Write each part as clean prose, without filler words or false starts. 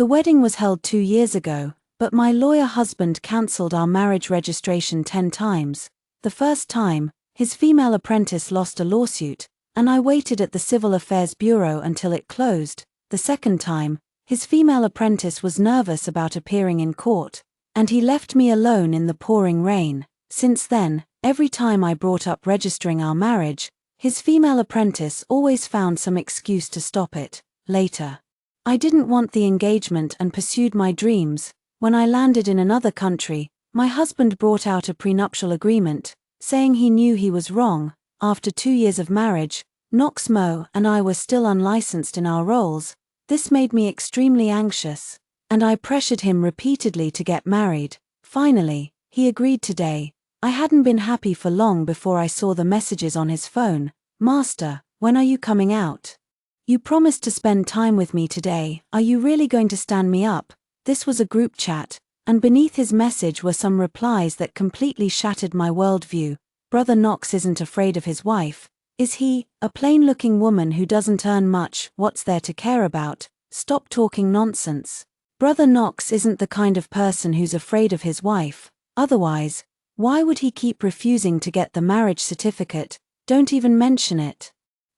The wedding was held 2 years ago, but my lawyer husband cancelled our marriage registration 10 times. The first time, his female apprentice lost a lawsuit, and I waited at the Civil Affairs Bureau until it closed. The second time, his female apprentice was nervous about appearing in court, and he left me alone in the pouring rain. Since then, every time I brought up registering our marriage, his female apprentice always found some excuse to stop it. Later, I didn't want the engagement and pursued my dreams. When I landed in another country, my husband brought out a prenuptial agreement, saying he knew he was wrong. After 2 years of marriage, Knox Mo and I were still unlicensed in our roles. This made me extremely anxious, and I pressured him repeatedly to get married. Finally, he agreed today. I hadn't been happy for long before I saw the messages on his phone. "Master, when are you coming out? You promised to spend time with me today. Are you really going to stand me up?" This was a group chat, and beneath his message were some replies that completely shattered my worldview. Brother Knox isn't afraid of his wife, is he? A plain-looking woman who doesn't earn much, what's there to care about? Stop talking nonsense. Brother Knox isn't the kind of person who's afraid of his wife. Otherwise, why would he keep refusing to get the marriage certificate? Don't even mention it.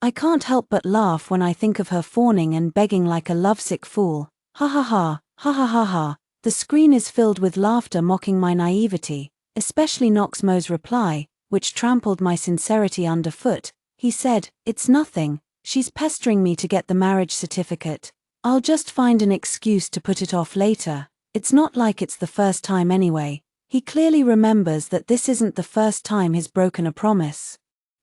I can't help but laugh when I think of her fawning and begging like a lovesick fool. Ha ha ha, ha ha ha ha. The screen is filled with laughter mocking my naivety, especially Knox Mo's reply, which trampled my sincerity underfoot. He said, "It's nothing, she's pestering me to get the marriage certificate. I'll just find an excuse to put it off later. It's not like it's the first time anyway." He clearly remembers that this isn't the first time he's broken a promise.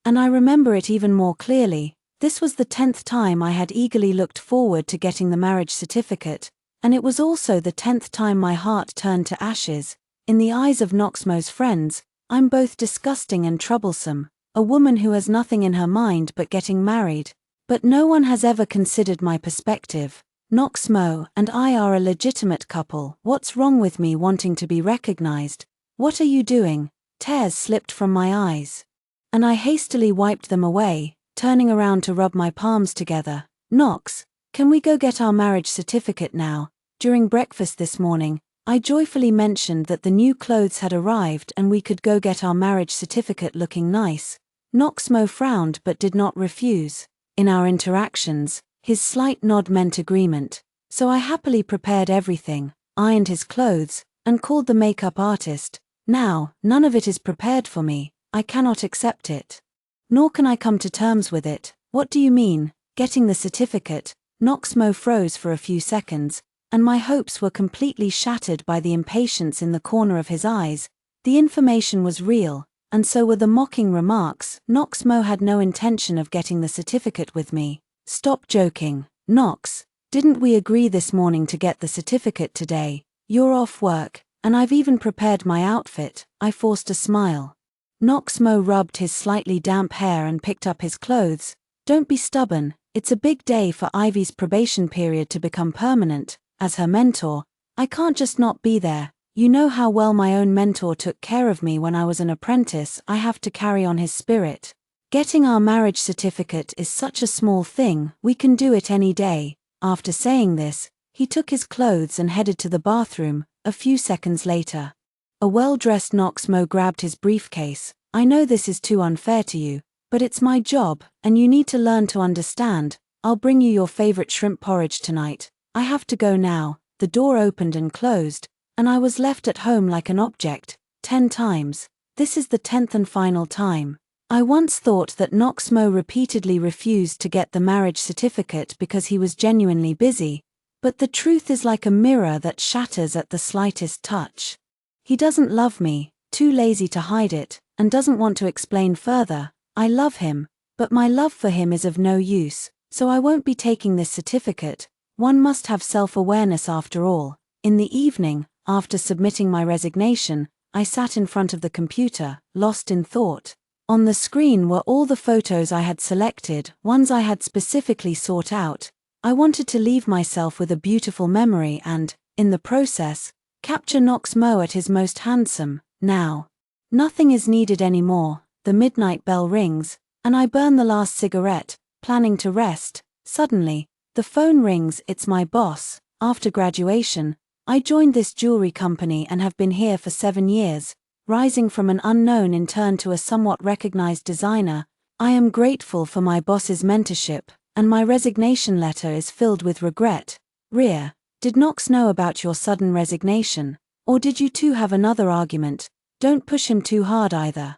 And I remember it even more clearly. This was the 10th time I had eagerly looked forward to getting the marriage certificate, and it was also the 10th time my heart turned to ashes. In the eyes of Knox Mo's friends, I'm both disgusting and troublesome, a woman who has nothing in her mind but getting married. But no one has ever considered my perspective. Knox Mo and I are a legitimate couple. What's wrong with me wanting to be recognized? What are you doing? Tears slipped from my eyes, and I hastily wiped them away, turning around to rub my palms together. "Knox, can we go get our marriage certificate now?" During breakfast this morning, I joyfully mentioned that the new clothes had arrived and we could go get our marriage certificate looking nice. Knox Mo frowned but did not refuse. In our interactions, his slight nod meant agreement, so I happily prepared everything, ironed his clothes, and called the makeup artist. Now, none of it is prepared for me. I cannot accept it. Nor can I come to terms with it. What do you mean, getting the certificate? Knox Mo froze for a few seconds, and my hopes were completely shattered by the impatience in the corner of his eyes. The information was real, and so were the mocking remarks. Knox Mo had no intention of getting the certificate with me. Stop joking, Knox. Didn't we agree this morning to get the certificate today? You're off work, and I've even prepared my outfit. I forced a smile. Knox Mo rubbed his slightly damp hair and picked up his clothes. Don't be stubborn, it's a big day for Ivy's probation period to become permanent. As her mentor, I can't just not be there. You know how well my own mentor took care of me when I was an apprentice. I have to carry on his spirit. Getting our marriage certificate is such a small thing, we can do it any day. After saying this, he took his clothes and headed to the bathroom. A few seconds later, a well-dressed Knox Mo grabbed his briefcase. "I know this is too unfair to you, but it's my job, and you need to learn to understand. I'll bring you your favorite shrimp porridge tonight. I have to go now." The door opened and closed, and I was left at home like an object. 10 times. This is the 10th and final time. I once thought that Knox Mo repeatedly refused to get the marriage certificate because he was genuinely busy, but the truth is like a mirror that shatters at the slightest touch. He doesn't love me, too lazy to hide it, and doesn't want to explain further. I love him, but my love for him is of no use, so I won't be taking this certificate. One must have self-awareness after all. In the evening, after submitting my resignation, I sat in front of the computer, lost in thought. On the screen were all the photos I had selected, ones I had specifically sought out. I wanted to leave myself with a beautiful memory and, in the process, capture Knox Mo at his most handsome. Now, nothing is needed anymore. The midnight bell rings, and I burn the last cigarette, planning to rest. Suddenly, the phone rings. It's my boss. After graduation, I joined this jewelry company and have been here for 7 years, rising from an unknown intern to a somewhat recognized designer. I am grateful for my boss's mentorship, and my resignation letter is filled with regret. Rhea, did Knox know about your sudden resignation? Or did you two have another argument? Don't push him too hard either.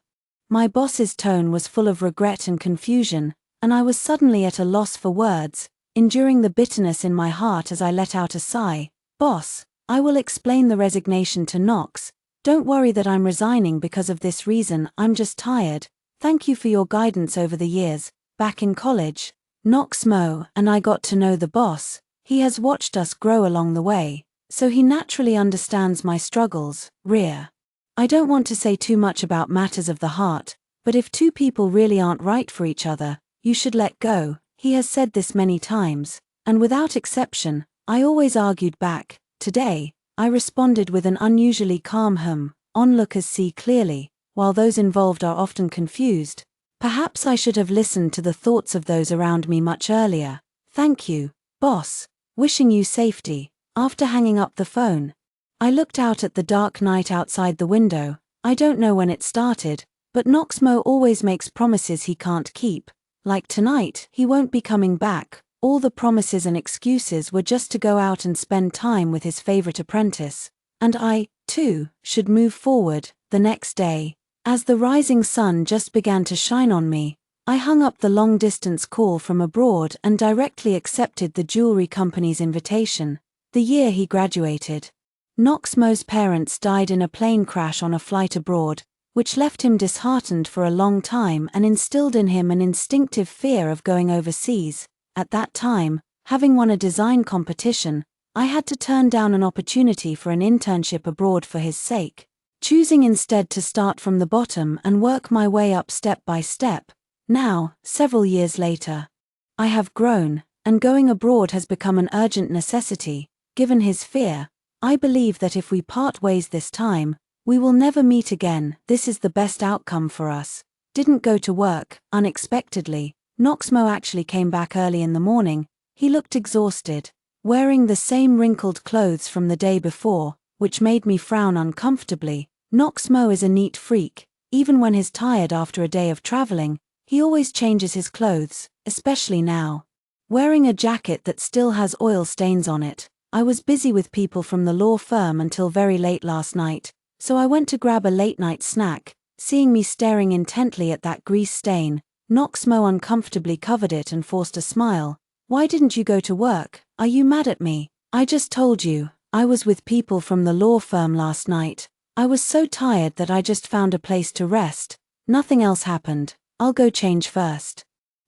My boss's tone was full of regret and confusion, and I was suddenly at a loss for words, enduring the bitterness in my heart as I let out a sigh. Boss, I will explain the resignation to Knox. Don't worry that I'm resigning because of this reason, I'm just tired. Thank you for your guidance over the years. Back in college, Knox Mo and I got to know the boss. He has watched us grow along the way, so he naturally understands my struggles. Rhea, I don't want to say too much about matters of the heart, but if two people really aren't right for each other, you should let go. He has said this many times, and without exception, I always argued back. Today, I responded with an unusually calm onlookers see clearly, while those involved are often confused. Perhaps I should have listened to the thoughts of those around me much earlier. Thank you, boss. Wishing you safety. After hanging up the phone, I looked out at the dark night outside the window. I don't know when it started, but Knox Mo always makes promises he can't keep. Like tonight, he won't be coming back. All the promises and excuses were just to go out and spend time with his favorite apprentice. And I, too, should move forward. The next day, as the rising sun just began to shine on me, I hung up the long-distance call from abroad and directly accepted the jewelry company's invitation. The year he graduated, Knox Mo's parents died in a plane crash on a flight abroad, which left him disheartened for a long time and instilled in him an instinctive fear of going overseas. At that time, having won a design competition, I had to turn down an opportunity for an internship abroad for his sake, choosing instead to start from the bottom and work my way up step by step. Now, several years later, I have grown, and going abroad has become an urgent necessity. Given his fear, I believe that if we part ways this time, we will never meet again. This is the best outcome for us. Didn't go to work. Unexpectedly, Knox Mo actually came back early in the morning. He looked exhausted, wearing the same wrinkled clothes from the day before, which made me frown uncomfortably. Knox Mo is a neat freak. Even when he's tired after a day of traveling, he always changes his clothes, especially now. Wearing a jacket that still has oil stains on it. I was busy with people from the law firm until very late last night, so I went to grab a late-night snack. Seeing me staring intently at that grease stain, Knox Mo uncomfortably covered it and forced a smile. Why didn't you go to work? Are you mad at me? I just told you, I was with people from the law firm last night. I was so tired that I just found a place to rest. Nothing else happened. I'll go change first.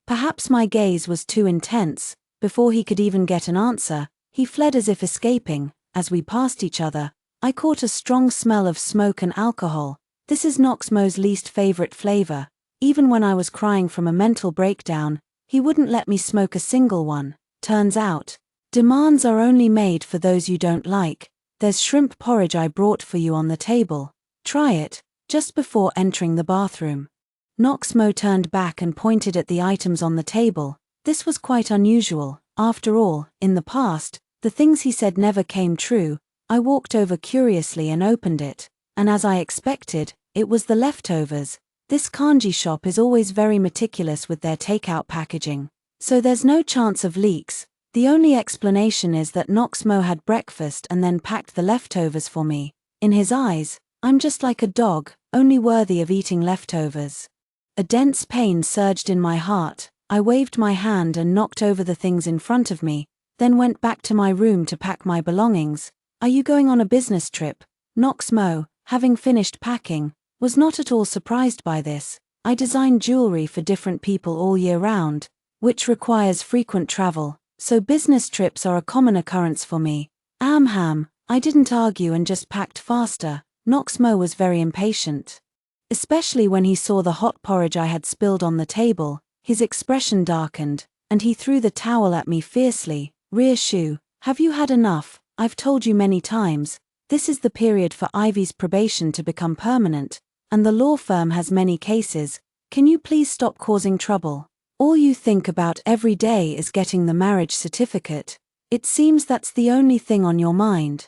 Perhaps my gaze was too intense. Before he could even get an answer, he fled as if escaping. As we passed each other, I caught a strong smell of smoke and alcohol. This is Knox Mo's least favorite flavor. Even when I was crying from a mental breakdown, he wouldn't let me smoke a single one. Turns out, demands are only made for those you don't like. There's shrimp porridge I brought for you on the table. Try it. Just before entering the bathroom, Knox Mo turned back and pointed at the items on the table. This was quite unusual. After all, in the past, the things he said never came true. I walked over curiously and opened it, and as I expected, it was the leftovers. This kanji shop is always very meticulous with their takeout packaging, so there's no chance of leaks. The only explanation is that Knox Mo had breakfast and then packed the leftovers for me. In his eyes, I'm just like a dog, only worthy of eating leftovers. A dense pain surged in my heart. I waved my hand and knocked over the things in front of me, then went back to my room to pack my belongings. Are you going on a business trip? Knox Mo, having finished packing, was not at all surprised by this. I design jewelry for different people all year round, which requires frequent travel, so business trips are a common occurrence for me. I didn't argue and just packed faster. Knox Mo was very impatient, especially when he saw the hot porridge I had spilled on the table. His expression darkened, and he threw the towel at me fiercely. Rear Shu, have you had enough? I've told you many times, this is the period for Ivy's probation to become permanent, and the law firm has many cases. Can you please stop causing trouble? All you think about every day is getting the marriage certificate. It seems that's the only thing on your mind.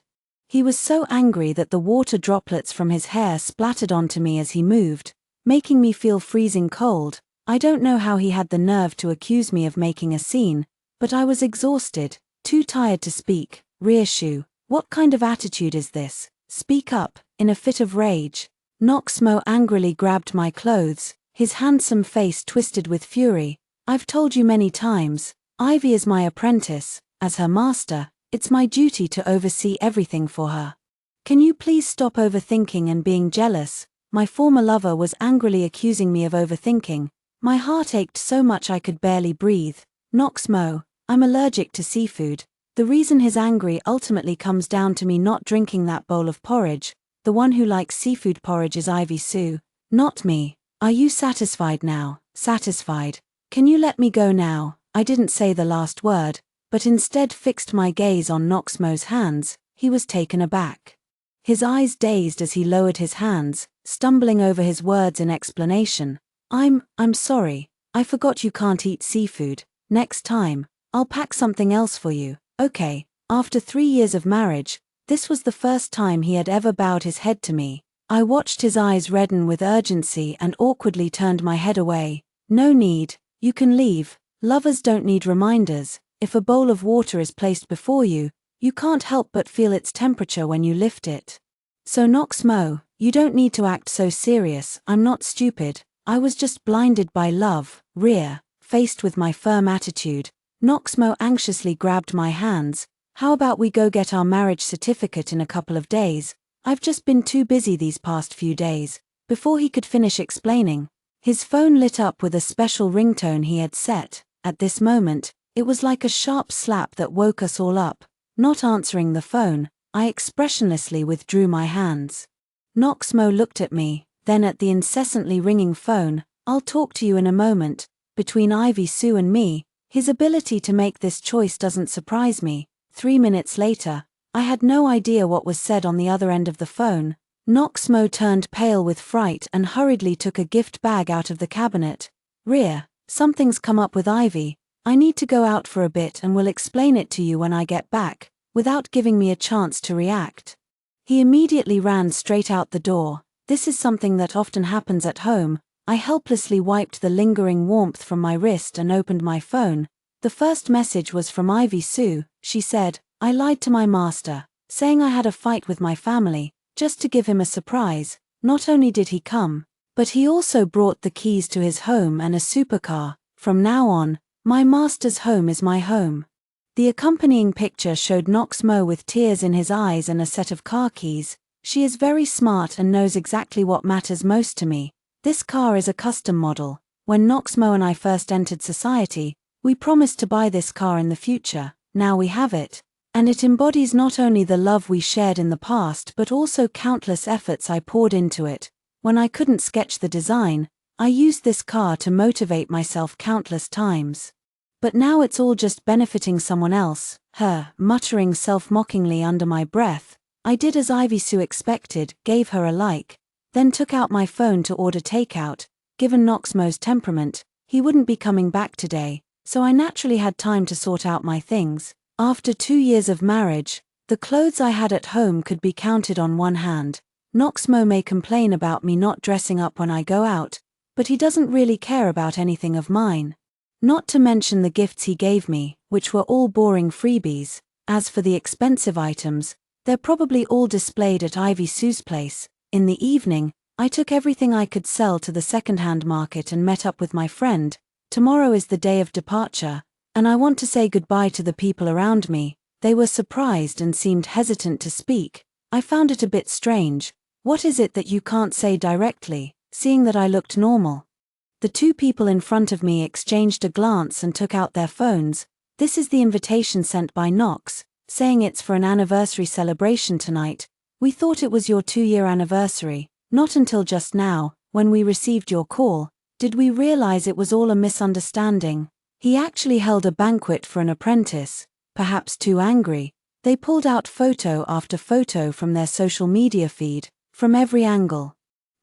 He was so angry that the water droplets from his hair splattered onto me as he moved, making me feel freezing cold. I don't know how he had the nerve to accuse me of making a scene, but I was exhausted, too tired to speak. Reassure, what kind of attitude is this? Speak up. In a fit of rage, Noxmo angrily grabbed my clothes, his handsome face twisted with fury. I've told you many times, Ivy is my apprentice. As her master, it's my duty to oversee everything for her. Can you please stop overthinking and being jealous? My former lover was angrily accusing me of overthinking. My heart ached so much I could barely breathe. Noxmo, I'm allergic to seafood. The reason he's angry ultimately comes down to me not drinking that bowl of porridge. The one who likes seafood porridge is Ivy Sue, not me. Are you satisfied now? Satisfied. Can you let me go now? I didn't say the last word, but instead fixed my gaze on Noxmo's hands. He was taken aback. His eyes dazed as he lowered his hands, stumbling over his words in explanation. I'm sorry. I forgot you can't eat seafood. Next time, I'll pack something else for you. Okay. After 3 years of marriage, this was the first time he had ever bowed his head to me. I watched his eyes redden with urgency and awkwardly turned my head away. No need. You can leave. Lovers don't need reminders. If a bowl of water is placed before you, you can't help but feel its temperature when you lift it. So Noxmo, you don't need to act so serious. I'm not stupid. I was just blinded by love. Rear, faced with my firm attitude, Noxmo anxiously grabbed my hands. How about we go get our marriage certificate in a couple of days? I've just been too busy these past few days. Before he could finish explaining, his phone lit up with a special ringtone he had set. At this moment, it was like a sharp slap that woke us all up. Not answering the phone, I expressionlessly withdrew my hands. Noxmo looked at me, then at the incessantly ringing phone. I'll talk to you in a moment. Between Ivy Sue and me, his ability to make this choice doesn't surprise me. 3 minutes later, I had no idea what was said on the other end of the phone. Noxmo turned pale with fright and hurriedly took a gift bag out of the cabinet. Rear, something's come up with Ivy. I need to go out for a bit and will explain it to you when I get back, without giving me a chance to react. He immediately ran straight out the door. This is something that often happens at home. I helplessly wiped the lingering warmth from my wrist and opened my phone. The first message was from Ivy Sue. She said, I lied to my master, saying I had a fight with my family, just to give him a surprise. Not only did he come, but he also brought the keys to his home and a supercar. From now on, my master's home is my home. The accompanying picture showed Noxmo with tears in his eyes and a set of car keys. She is very smart and knows exactly what matters most to me. This car is a custom model. When Noxmo and I first entered society, we promised to buy this car in the future. Now we have it. And it embodies not only the love we shared in the past but also countless efforts I poured into it. When I couldn't sketch the design, I used this car to motivate myself countless times. But now it's all just benefiting someone else. Her, muttering self-mockingly under my breath, I did as Ivy Sue expected, gave her a like, then took out my phone to order takeout. Given Noxmo's temperament, he wouldn't be coming back today, so I naturally had time to sort out my things. After 2 years of marriage, the clothes I had at home could be counted on one hand. Noxmo may complain about me not dressing up when I go out, but he doesn't really care about anything of mine. Not to mention the gifts he gave me, which were all boring freebies. As for the expensive items, they're probably all displayed at Ivy Sue's place. In the evening, I took everything I could sell to the second-hand market and met up with my friend. Tomorrow is the day of departure, and I want to say goodbye to the people around me. They were surprised and seemed hesitant to speak. I found it a bit strange. What is it that you can't say directly, seeing that I looked normal? The 2 people in front of me exchanged a glance and took out their phones. This is the invitation sent by Nox, saying it's for an anniversary celebration tonight. We thought it was your 2-year anniversary. Not until just now, when we received your call, did we realize it was all a misunderstanding. He actually held a banquet for an apprentice. Perhaps too angry, they pulled out photo after photo from their social media feed, from every angle.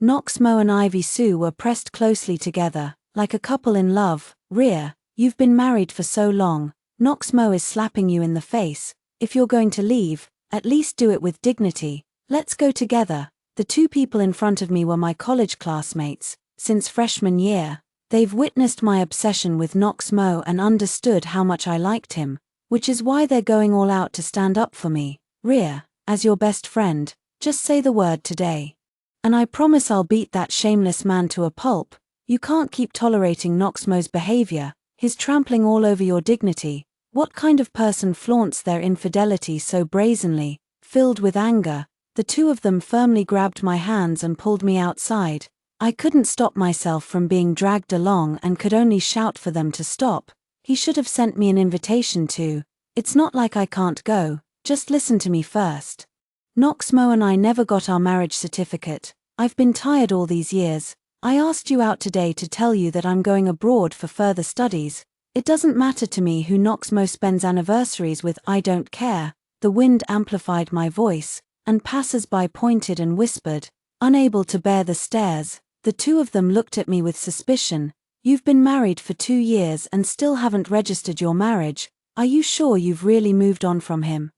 Noxmo and Ivy Sue were pressed closely together, like a couple in love. Rear, you've been married for so long. Nox Mo is slapping you in the face. If you're going to leave, at least do it with dignity. Let's go together. The two people in front of me were my college classmates, since freshman year. They've witnessed my obsession with Nox Mo and understood how much I liked him, which is why they're going all out to stand up for me. Rhea, as your best friend, just say the word today. And I promise I'll beat that shameless man to a pulp. You can't keep tolerating Nox Mo's behavior. He's trampling all over your dignity. What kind of person flaunts their infidelity so brazenly? Filled with anger, the two of them firmly grabbed my hands and pulled me outside. I couldn't stop myself from being dragged along and could only shout for them to stop. He should have sent me an invitation to. It's not like I can't go, just listen to me first. Nox Mo and I never got our marriage certificate. I've been tired all these years. I asked you out today to tell you that I'm going abroad for further studies. It doesn't matter to me who Nox Mo spends anniversaries with, I don't care. The wind amplified my voice, and passers-by pointed and whispered. Unable to bear the stares, the two of them looked at me with suspicion. You've been married for 2 years and still haven't registered your marriage. Are you sure you've really moved on from him?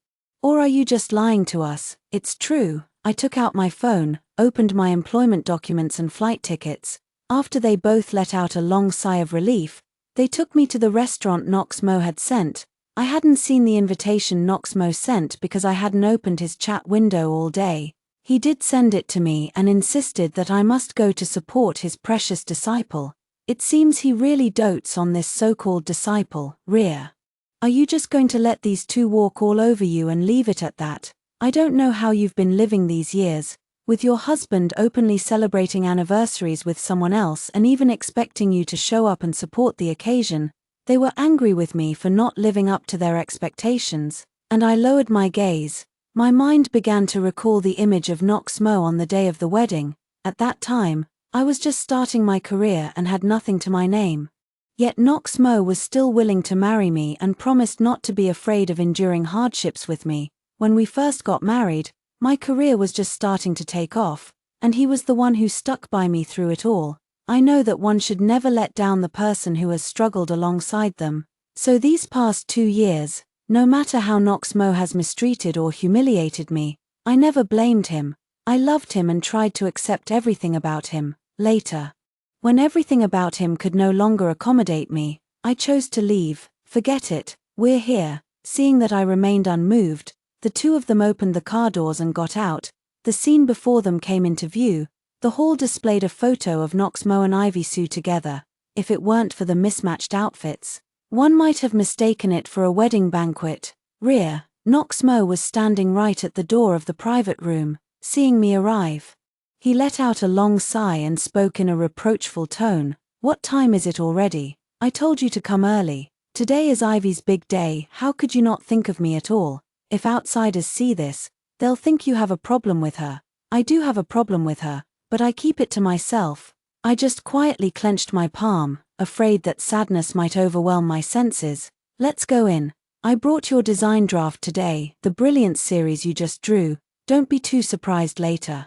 Or are you just lying to us? It's true. I took out my phone, opened my employment documents and flight tickets. After they both let out a long sigh of relief, they took me to the restaurant Nox Mo had sent. I hadn't seen the invitation Nox Mo sent because I hadn't opened his chat window all day. He did send it to me and insisted that I must go to support his precious disciple. It seems he really dotes on this so-called disciple, Rhea. Are you just going to let these two walk all over you and leave it at that? I don't know how you've been living these years, with your husband openly celebrating anniversaries with someone else and even expecting you to show up and support the occasion. They were angry with me for not living up to their expectations, and I lowered my gaze. My mind began to recall the image of Nox Mo on the day of the wedding. At that time, I was just starting my career and had nothing to my name. Yet Nox Mo was still willing to marry me and promised not to be afraid of enduring hardships with me. When we first got married, my career was just starting to take off, and he was the one who stuck by me through it all. I know that one should never let down the person who has struggled alongside them. So these past 2 years, no matter how Nox Mo has mistreated or humiliated me, I never blamed him. I loved him and tried to accept everything about him. Later, when everything about him could no longer accommodate me, I chose to leave. Forget it, we're here. Seeing that I remained unmoved, the two of them opened the car doors and got out. The scene before them came into view. The hall displayed a photo of Nox Mo and Ivy Sue together. If it weren't for the mismatched outfits, one might have mistaken it for a wedding banquet. Rhea, Nox Mo was standing right at the door of the private room, seeing me arrive. He let out a long sigh and spoke in a reproachful tone. What time is it already? I told you to come early. Today is Ivy's big day. How could you not think of me at all? If outsiders see this, they'll think you have a problem with her. I do have a problem with her, but I keep it to myself. I just quietly clenched my palm, afraid that sadness might overwhelm my senses. Let's go in. I brought your design draft today, the brilliant series you just drew. Don't be too surprised later.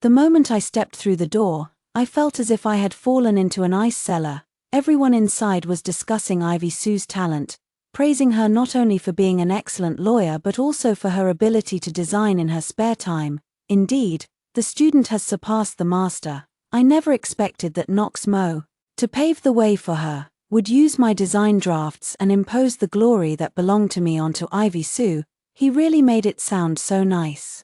The moment I stepped through the door, I felt as if I had fallen into an ice cellar. Everyone inside was discussing Ivy Sue's talent, praising her not only for being an excellent lawyer but also for her ability to design in her spare time. Indeed, the student has surpassed the master. I never expected that Nox Mo, to pave the way for her, would use my design drafts and impose the glory that belonged to me onto Ivy Sue. He really made it sound so nice.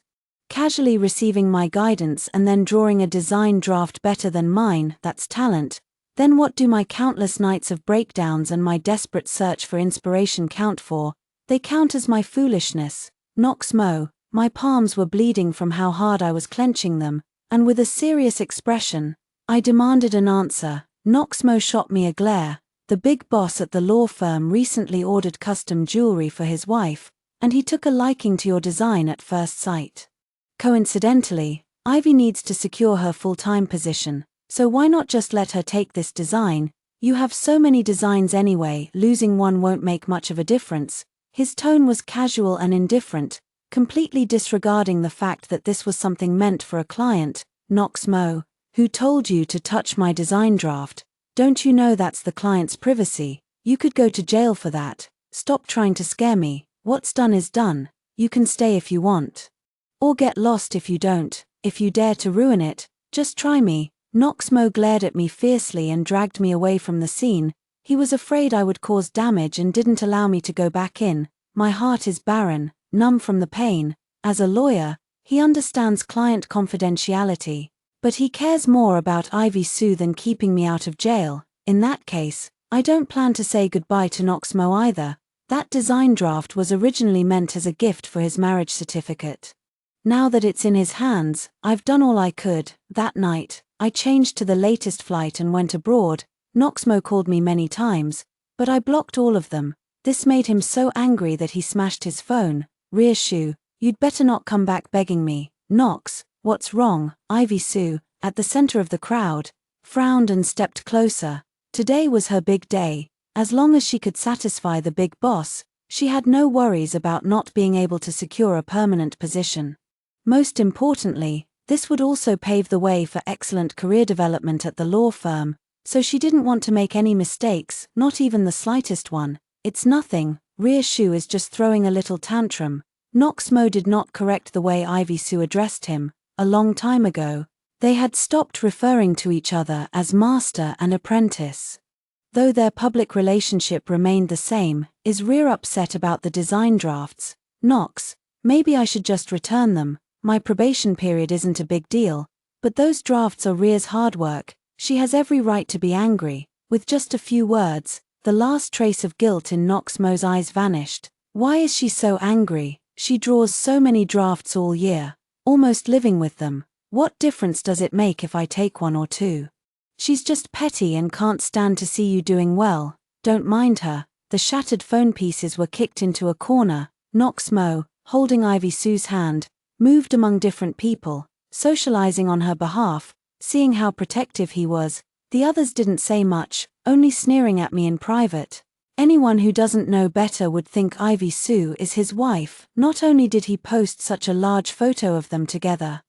Casually receiving my guidance and then drawing a design draft better than mine, that's talent. Then what do my countless nights of breakdowns and my desperate search for inspiration count for? They count as my foolishness. Nox Mo, my palms were bleeding from how hard I was clenching them, and with a serious expression, I demanded an answer. Nox Mo shot me a glare. The big boss at the law firm recently ordered custom jewelry for his wife, and he took a liking to your design at first sight. Coincidentally, Ivy needs to secure her full-time position, so why not just let her take this design? You have so many designs anyway, losing one won't make much of a difference. His tone was casual and indifferent, completely disregarding the fact that this was something meant for a client. Nox Mo, who told you to touch my design draft? Don't you know that's the client's privacy? You could go to jail for that. stop trying to scare me, what's done is done, you can stay if you want. Or get lost if you don't, if you dare to ruin it, just try me. Noxmo glared at me fiercely and dragged me away from the scene. He was afraid I would cause damage and didn't allow me to go back in. My heart is barren, numb from the pain. As a lawyer, he understands client confidentiality, but he cares more about Ivy Sue than keeping me out of jail. In that case, I don't plan to say goodbye to Noxmo either. That design draft was originally meant as a gift for his marriage certificate. Now that it's in his hands, I've done all I could. That night, I changed to the latest flight and went abroad. Noxmo called me many times, but I blocked all of them. This made him so angry that he smashed his phone. Reassure, you'd better not come back begging me. Nox, what's wrong? Ivy Sue, at the center of the crowd, frowned and stepped closer. Today was her big day. As long as she could satisfy the big boss, she had no worries about not being able to secure a permanent position. Most importantly, this would also pave the way for excellent career development at the law firm, so she didn't want to make any mistakes, not even the slightest one. It's nothing, Reassure is just throwing a little tantrum. Noxmo did not correct the way Ivy Sue addressed him. A long time ago, they had stopped referring to each other as master and apprentice. Though their public relationship remained the same, is Rear upset about the design drafts? Nox, maybe I should just return them. My probation period isn't a big deal, but those drafts are Rear's hard work. She has every right to be angry. With just a few words, the last trace of guilt in Noxmo's eyes vanished. Why is she so angry? She draws so many drafts all year, almost living with them. What difference does it make if I take one or two? She's just petty and can't stand to see you doing well. Don't mind her. The shattered phone pieces were kicked into a corner. Noxmo, holding Ivy Sue's hand, moved among different people, socializing on her behalf, seeing how protective he was. The others didn't say much, only sneering at me in private. Anyone who doesn't know better would think Ivy Sue is his wife. Not only did he post such a large photo of them together,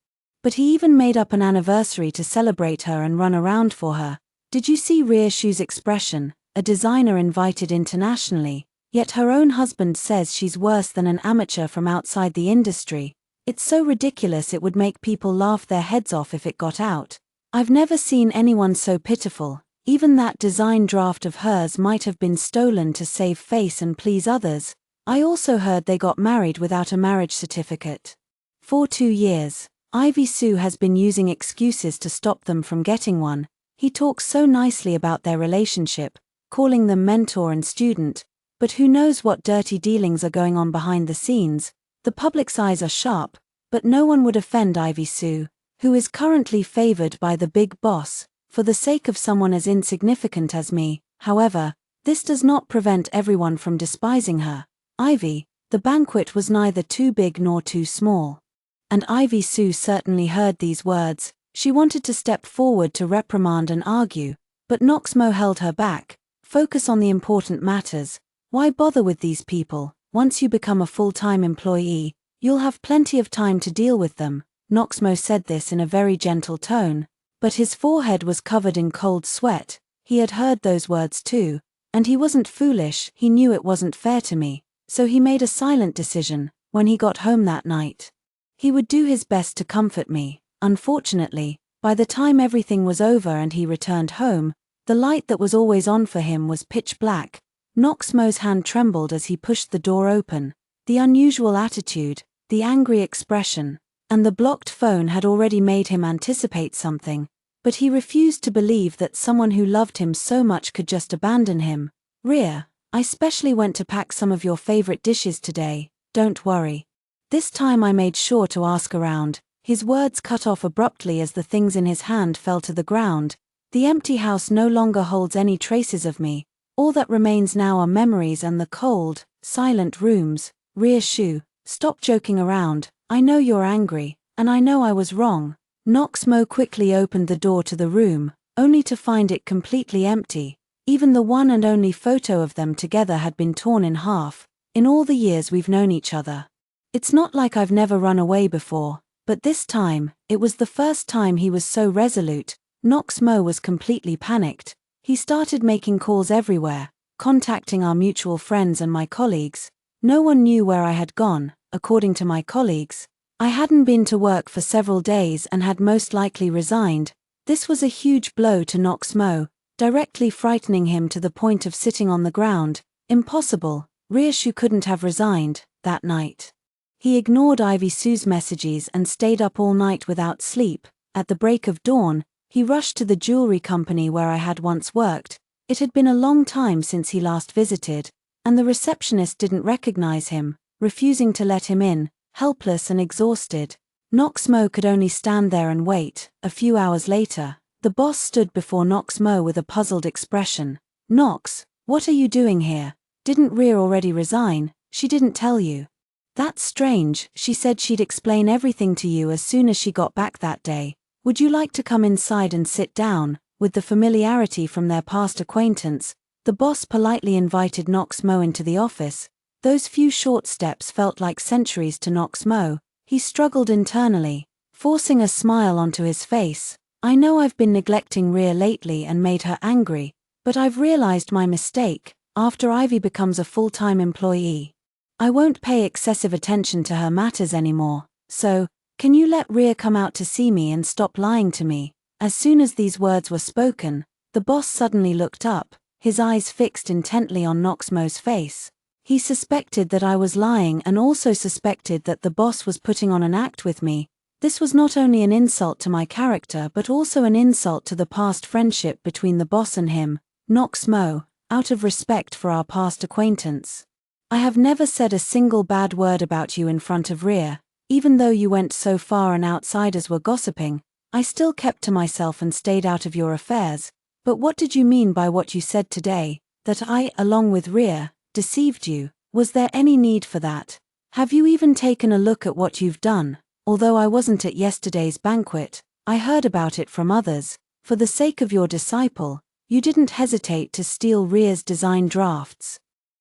but he even made up an anniversary to celebrate her and run around for her. Did you see Reassure's expression? A designer invited internationally, yet her own husband says she's worse than an amateur from outside the industry. It's so ridiculous it would make people laugh their heads off if it got out. I've never seen anyone so pitiful. Even that design draft of hers might have been stolen to save face and please others. I also heard they got married without a marriage certificate. For 2 years, Ivy Sue has been using excuses to stop them from getting one. He talks so nicely about their relationship, calling them mentor and student, but who knows what dirty dealings are going on behind the scenes. The public's eyes are sharp, but no one would offend Ivy Sue, who is currently favored by the big boss, for the sake of someone as insignificant as me. However, this does not prevent everyone from despising her. Ivy, the banquet was neither too big nor too small. And Ivy Sue certainly heard these words. She wanted to step forward to reprimand and argue, but Noxmo held her back. Focus on the important matters. Why bother with these people? Once you become a full-time employee, you'll have plenty of time to deal with them. Noxmo said this in a very gentle tone, but his forehead was covered in cold sweat. He had heard those words too, and he wasn't foolish. He knew it wasn't fair to me, so he made a silent decision. When he got home that night, he would do his best to comfort me. Unfortunately, by the time everything was over and he returned home, the light that was always on for him was pitch black. Noxmo's hand trembled as he pushed the door open. The unusual attitude, the angry expression, and the blocked phone had already made him anticipate something, but he refused to believe that someone who loved him so much could just abandon him. Rhea, I specially went to pack some of your favorite dishes today, don't worry. This time I made sure to ask around. His words cut off abruptly as the things in his hand fell to the ground. The empty house no longer holds any traces of me. All that remains now are memories and the cold, silent rooms. Reassure, stop joking around. I know you're angry, and I know I was wrong. Noxmo quickly opened the door to the room, only to find it completely empty. Even the one and only photo of them together had been torn in half. In all the years we've known each other, it's not like I've never run away before, but this time, it was the first time he was so resolute. Noxmo was completely panicked. He started making calls everywhere, contacting our mutual friends and my colleagues. No one knew where I had gone, according to my colleagues. I hadn't been to work for several days and had most likely resigned. This was a huge blow to Knox Mo, directly frightening him to the point of sitting on the ground. Impossible, Rieshu couldn't have resigned that night. He ignored Ivy Sue's messages and stayed up all night without sleep. At the break of dawn, he rushed to the jewelry company where I had once worked. It had been a long time since he last visited, and the receptionist didn't recognize him, refusing to let him in, helpless and exhausted. Knox Mo could only stand there and wait. A few hours later, the boss stood before Knox Mo with a puzzled expression. "Knox, what are you doing here? Didn't Rhea already resign? She didn't tell you." "That's strange. She said she'd explain everything to you as soon as she got back that day. Would you like to come inside and sit down?" With the familiarity from their past acquaintance, the boss politely invited Knox Mo into the office. Those few short steps felt like centuries to Knox Mo. He struggled internally, forcing a smile onto his face. "I know I've been neglecting Rhea lately and made her angry, but I've realized my mistake. After Ivy becomes a full-time employee, I won't pay excessive attention to her matters anymore. So, can you let Rhea come out to see me and stop lying to me?" As soon as these words were spoken, the boss suddenly looked up, his eyes fixed intently on Knox Mo's face. He suspected that I was lying and also suspected that the boss was putting on an act with me. This was not only an insult to my character but also an insult to the past friendship between the boss and him. "Knox Mo, out of respect for our past acquaintance, I have never said a single bad word about you in front of Rhea. Even though you went so far and outsiders were gossiping, I still kept to myself and stayed out of your affairs. But what did you mean by what you said today? That I, along with Rhea, deceived you? Was there any need for that? Have you even taken a look at what you've done? Although I wasn't at yesterday's banquet, I heard about it from others. For the sake of your disciple, you didn't hesitate to steal Rhea's design drafts.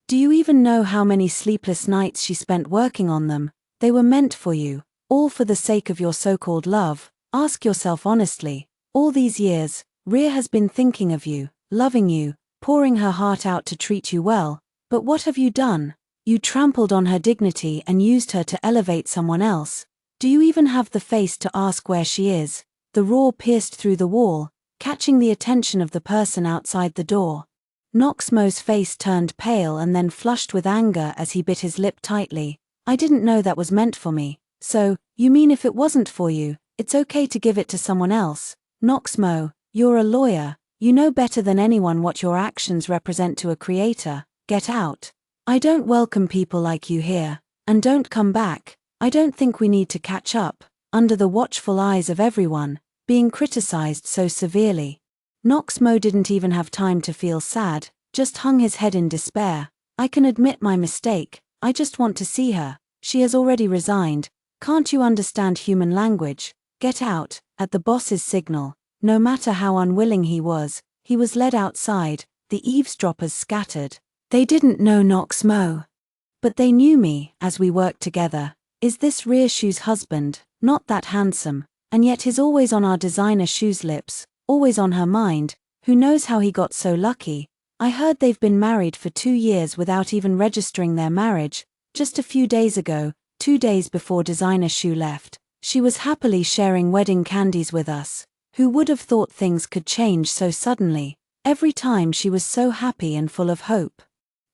Do you even know how many sleepless nights she spent working on them? They were meant for you, all for the sake of your so-called love. Ask yourself honestly, all these years, Rhea has been thinking of you, loving you, pouring her heart out to treat you well. But what have you done? You trampled on her dignity and used her to elevate someone else. Do you even have the face to ask where she is?" The roar pierced through the wall, catching the attention of the person outside the door. Knox Mo's face turned pale and then flushed with anger as he bit his lip tightly. "I didn't know that was meant for me. So, you mean if it wasn't for you, it's okay to give it to someone else? Knox Mo, you're a lawyer. You know better than anyone what your actions represent to a creator. Get out. I don't welcome people like you here. And don't come back. I don't think we need to catch up, under the watchful eyes of everyone, being criticized so severely." Knox Mo didn't even have time to feel sad, just hung his head in despair. "I can admit my mistake. I just want to see her. She has already resigned. Can't you understand human language? Get out." At the boss's signal, no matter how unwilling he was led outside. The eavesdroppers scattered. They didn't know Knox Mo, but they knew me, as we worked together. "Is this Rieshu's husband? Not that handsome, and yet he's always on our designer shoes lips, always on her mind. Who knows how he got so lucky? I heard they've been married for 2 years without even registering their marriage. Just a few days ago, 2 days before designer shoe left, she was happily sharing wedding candies with us. Who would have thought things could change so suddenly? Every time she was so happy and full of hope.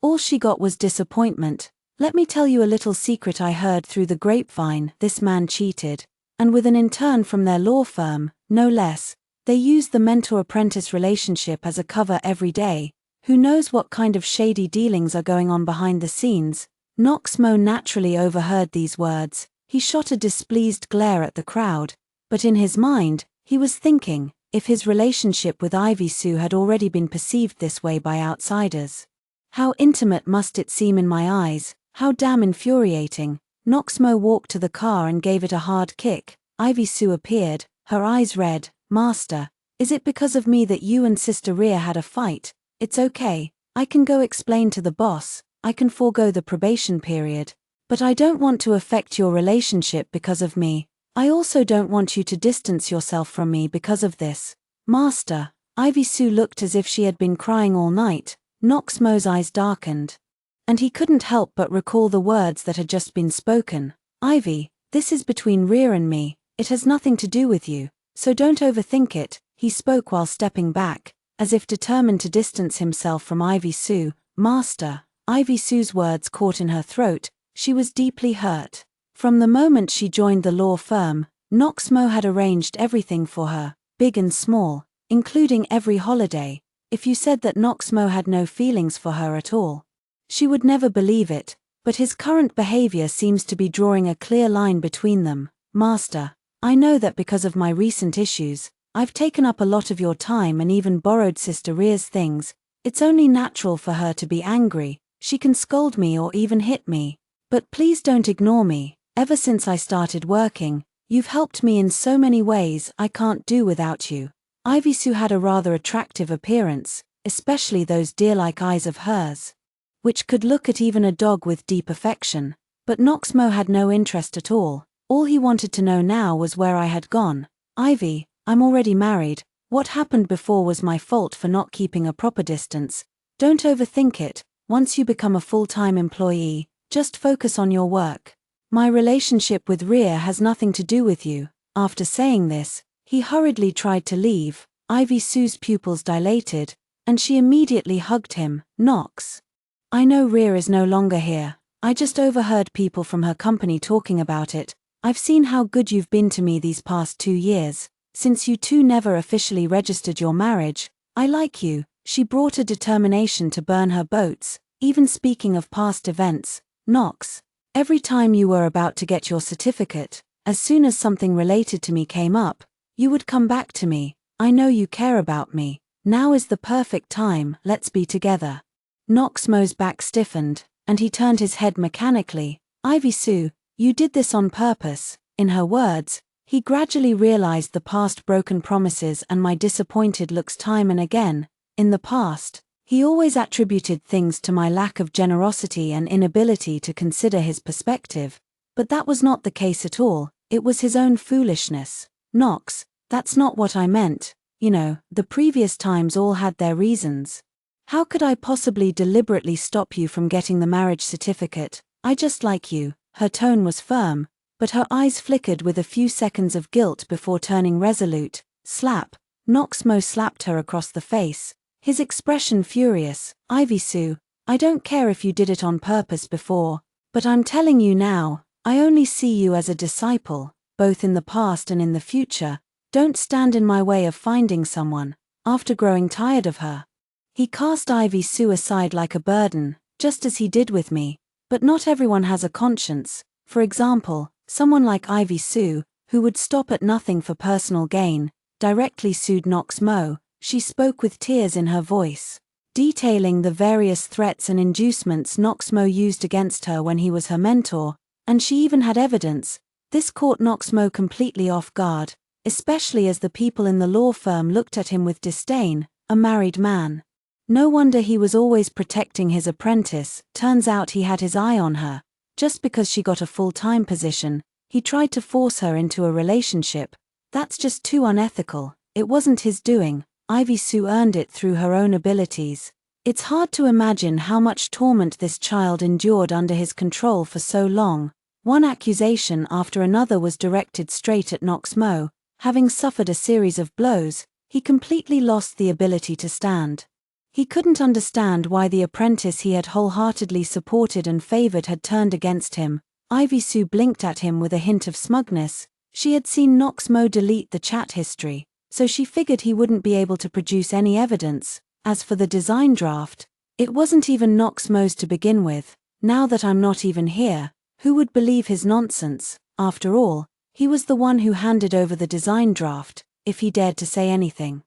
All she got was disappointment. Let me tell you a little secret I heard through the grapevine. This man cheated, and with an intern from their law firm, no less. They use the mentor-apprentice relationship as a cover every day. Who knows what kind of shady dealings are going on behind the scenes?" Knox Mo naturally overheard these words. He shot a displeased glare at the crowd, but in his mind, he was thinking, if his relationship with Ivy Sue had already been perceived this way by outsiders, how intimate must it seem in my eyes? How damn infuriating. Knox Mo walked to the car and gave it a hard kick. Ivy Sue appeared, her eyes red. "Master, is it because of me that you and Sister Rhea had a fight? It's okay, I can go explain to the boss. I can forego the probation period. But I don't want to affect your relationship because of me. I also don't want you to distance yourself from me because of this." "Master." Ivy Sue looked as if she had been crying all night. Knox Mo's eyes darkened. And he couldn't help but recall the words that had just been spoken. Ivy, this is between Rhea and me, it has nothing to do with you, so don't overthink it, he spoke while stepping back, as if determined to distance himself from Ivy Sue. Master. Ivy Sue's words caught in her throat. She was deeply hurt. From the moment she joined the law firm, Knox Mo had arranged everything for her, big and small, including every holiday. If you said that Knox Mo had no feelings for her at all, she would never believe it, but his current behavior seems to be drawing a clear line between them. Master, I know that because of my recent issues, I've taken up a lot of your time and even borrowed Sister Rhea's things. It's only natural for her to be angry. She can scold me or even hit me. But please don't ignore me. Ever since I started working, you've helped me in so many ways I can't do without you. Ivy Sue had a rather attractive appearance, especially those deer-like eyes of hers, which could look at even a dog with deep affection. But Knox Mo had no interest at all. All he wanted to know now was where I had gone. Ivy, I'm already married. What happened before was my fault for not keeping a proper distance. Don't overthink it. Once you become a full-time employee, just focus on your work. My relationship with Rhea has nothing to do with you. After saying this, he hurriedly tried to leave. Ivy Sue's pupils dilated, and she immediately hugged him. Knox, I know Rhea is no longer here. I just overheard people from her company talking about it. I've seen how good you've been to me these past 2 years. Since you two never officially registered your marriage, I like you. She brought a determination to burn her boats. Even speaking of past events, Knox, every time you were about to get your certificate, as soon as something related to me came up, you would come back to me. I know you care about me. Now is the perfect time, let's be together. Knox Mo's back stiffened, and he turned his head mechanically. Ivy Sue, you did this on purpose. In her words, he gradually realized the past broken promises and my disappointed looks time and again. In the past, he always attributed things to my lack of generosity and inability to consider his perspective, but that was not the case at all. It was his own foolishness. Knox, that's not what I meant. You know, the previous times all had their reasons. How could I possibly deliberately stop you from getting the marriage certificate? I just like you. Her tone was firm, but her eyes flickered with a few seconds of guilt before turning resolute. Slap. Knox Mo slapped her across the face, his expression furious. Ivy Sue, I don't care if you did it on purpose before, but I'm telling you now, I only see you as a disciple, both in the past and in the future. Don't stand in my way of finding someone. After growing tired of her, he cast Ivy Sue aside like a burden, just as he did with me. But not everyone has a conscience. For example, someone like Ivy Sue, who would stop at nothing for personal gain, directly sued Knox Mo. She spoke with tears in her voice, detailing the various threats and inducements Knox Mo used against her when he was her mentor, and she even had evidence. This caught Knox Mo completely off guard, especially as the people in the law firm looked at him with disdain. A married man. No wonder he was always protecting his apprentice. Turns out he had his eye on her. Just because she got a full-time position, he tried to force her into a relationship. That's just too unethical. It wasn't his doing. Ivy Sue earned it through her own abilities. It's hard to imagine how much torment this child endured under his control for so long. One accusation after another was directed straight at Knox Mo. Having suffered a series of blows, he completely lost the ability to stand. He couldn't understand why the apprentice he had wholeheartedly supported and favored had turned against him. Ivy Sue blinked at him with a hint of smugness. She had seen Knox Mo delete the chat history, so she figured he wouldn't be able to produce any evidence. As for the design draft, it wasn't even Knox Mo's to begin with. Now that I'm not even here, who would believe his nonsense? After all, he was the one who handed over the design draft. If he dared to say anything,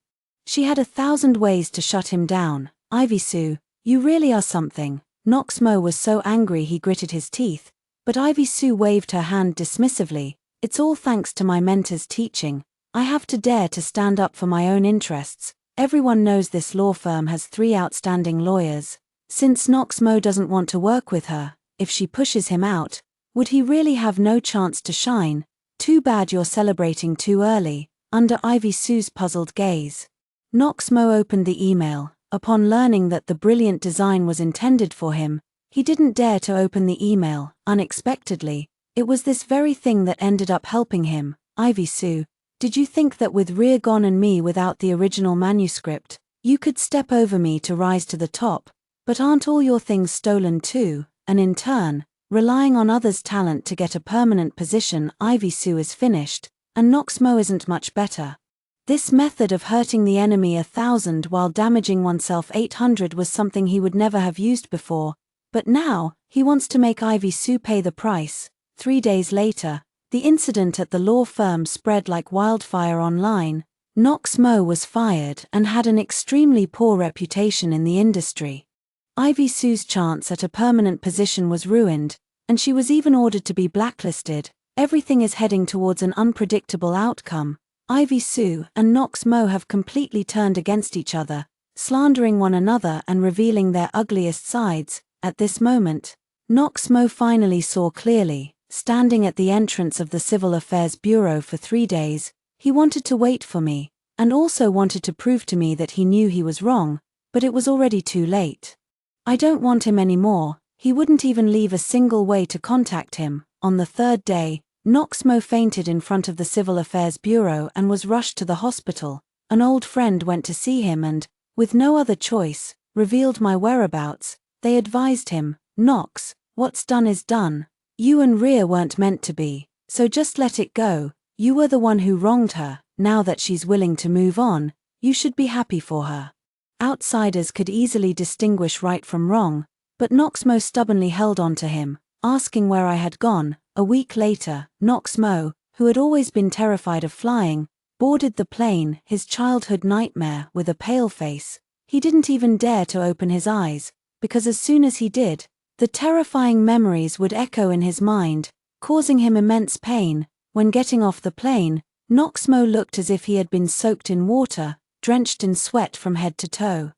she had 1,000 ways to shut him down. Ivy Sue, you really are something. Knox Mo was so angry he gritted his teeth, but Ivy Sue waved her hand dismissively. It's all thanks to my mentor's teaching. I have to dare to stand up for my own interests. Everyone knows this law firm has 3 outstanding lawyers. Since Knox Mo doesn't want to work with her, if she pushes him out, would he really have no chance to shine? Too bad you're celebrating too early. Under Ivy Sue's puzzled gaze, Knox Mo opened the email. Upon learning that the brilliant design was intended for him, he didn't dare to open the email. Unexpectedly, it was this very thing that ended up helping him. Ivy Sue, did you think that with Rhea gone and me without the original manuscript, you could step over me to rise to the top? But aren't all your things stolen too? And in turn, relying on others' talent to get a permanent position. Ivy Sue is finished, and Noxmo isn't much better. This method of hurting the enemy 1,000 while damaging oneself 800 was something he would never have used before, but now, he wants to make Ivy Sue pay the price. 3 days later, the incident at the law firm spread like wildfire online. Noxmo was fired and had an extremely poor reputation in the industry. Ivy Sue's chance at a permanent position was ruined, and she was even ordered to be blacklisted. Everything is heading towards an unpredictable outcome. Ivy Sue and Noxmo have completely turned against each other, slandering one another and revealing their ugliest sides. At this moment, Noxmo finally saw clearly. Standing at the entrance of the Civil Affairs Bureau for 3 days, he wanted to wait for me, and also wanted to prove to me that he knew he was wrong, but it was already too late. I don't want him anymore. He wouldn't even leave a single way to contact him. On the 3rd day, Noxmo fainted in front of the Civil Affairs Bureau and was rushed to the hospital. An old friend went to see him and, with no other choice, revealed my whereabouts. They advised him, "Nox, what's done is done. You and Rhea weren't meant to be, so just let it go. You were the one who wronged her. Now that she's willing to move on, you should be happy for her." Outsiders could easily distinguish right from wrong, but Noxmo stubbornly held on to him, asking where I had gone. A week later, Noxmo, who had always been terrified of flying, boarded the plane, his childhood nightmare, with a pale face. He didn't even dare to open his eyes, because as soon as he did, the terrifying memories would echo in his mind, causing him immense pain. When getting off the plane, Noxmo looked as if he had been soaked in water, drenched in sweat from head to toe.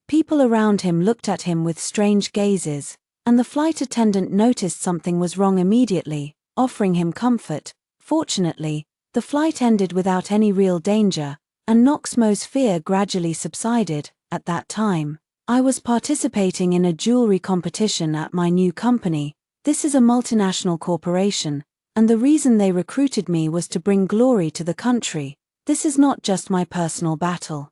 People around him looked at him with strange gazes, and the flight attendant noticed something was wrong immediately, offering him comfort. Fortunately, the flight ended without any real danger, and Noxmo's fear gradually subsided. At that time, I was participating in a jewelry competition at my new company. This is a multinational corporation, and the reason they recruited me was to bring glory to the country. This is not just my personal battle.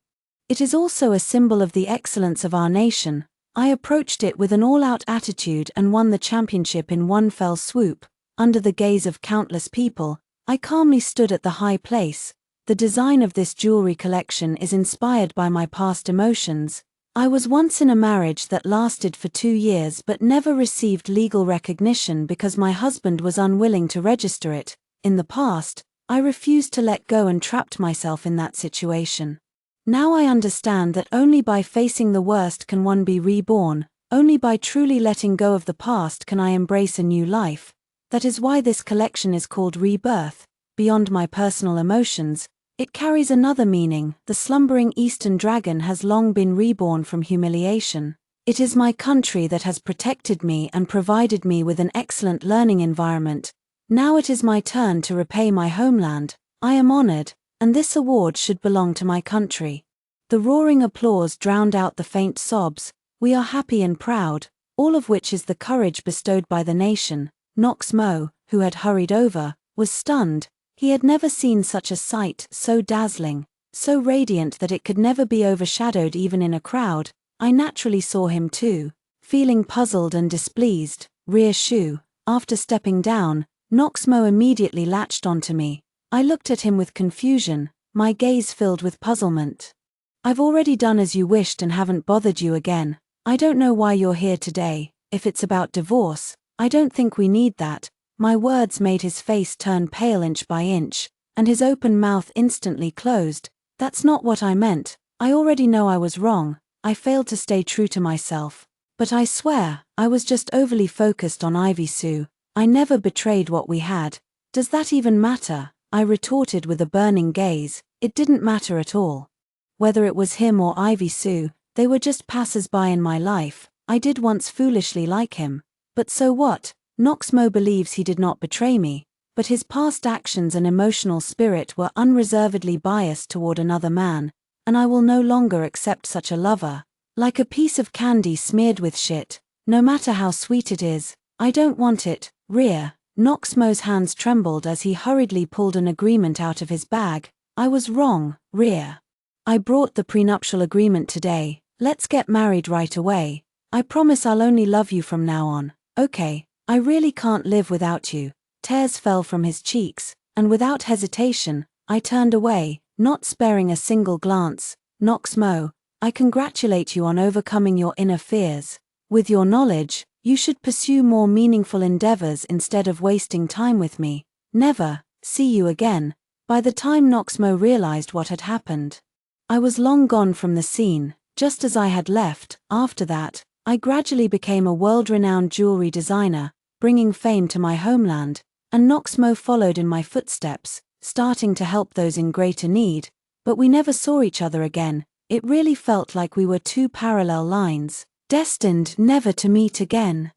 It is also a symbol of the excellence of our nation. I approached it with an all-out attitude and won the championship in one fell swoop. Under the gaze of countless people, I calmly stood at the high place. The design of this jewelry collection is inspired by my past emotions. I was once in a marriage that lasted for 2 years but never received legal recognition because my husband was unwilling to register it. In the past, I refused to let go and trapped myself in that situation. Now I understand that only by facing the worst can one be reborn, only by truly letting go of the past can I embrace a new life. That is why this collection is called Rebirth. Beyond my personal emotions, it carries another meaning. The slumbering Eastern dragon has long been reborn from humiliation. It is my country that has protected me and provided me with an excellent learning environment. Now it is my turn to repay my homeland. I am honored, and this award should belong to my country. The roaring applause drowned out the faint sobs. We are happy and proud, all of which is the courage bestowed by the nation. Noxmo, who had hurried over, was stunned. He had never seen such a sight, so dazzling, so radiant that it could never be overshadowed even in a crowd. I naturally saw him too, feeling puzzled and displeased. Rear shoe. After stepping down, Noxmo immediately latched onto me. I looked at him with confusion, my gaze filled with puzzlement. "I've already done as you wished and haven't bothered you again. I don't know why you're here today. If it's about divorce, I don't think we need that." My words made his face turn pale inch by inch, and his open mouth instantly closed. "That's not what I meant. I already know I was wrong. I failed to stay true to myself. But I swear, I was just overly focused on Ivy Sue. I never betrayed what we had. Does that even matter?" I retorted with a burning gaze. It didn't matter at all. Whether it was him or Ivy Sue, they were just passers-by in my life. I did once foolishly like him. But so what? Noxmo believes he did not betray me, but his past actions and emotional spirit were unreservedly biased toward another man, and I will no longer accept such a lover. Like a piece of candy smeared with shit. No matter how sweet it is, I don't want it, Rhea. Noxmo's hands trembled as he hurriedly pulled an agreement out of his bag. I was wrong, Rhea. I brought the prenuptial agreement today. Let's get married right away. I promise I'll only love you from now on, okay? I really can't live without you. Tears fell from his cheeks, and without hesitation, I turned away, not sparing a single glance. Noxmo, I congratulate you on overcoming your inner fears. With your knowledge, you should pursue more meaningful endeavors instead of wasting time with me. Never, see you again. By the time Noxmo realized what had happened, I was long gone from the scene, just as I had left. After that, I gradually became a world-renowned jewelry designer, bringing fame to my homeland, and Noxmo followed in my footsteps, starting to help those in greater need. But we never saw each other again. It really felt like we were two parallel lines, destined never to meet again.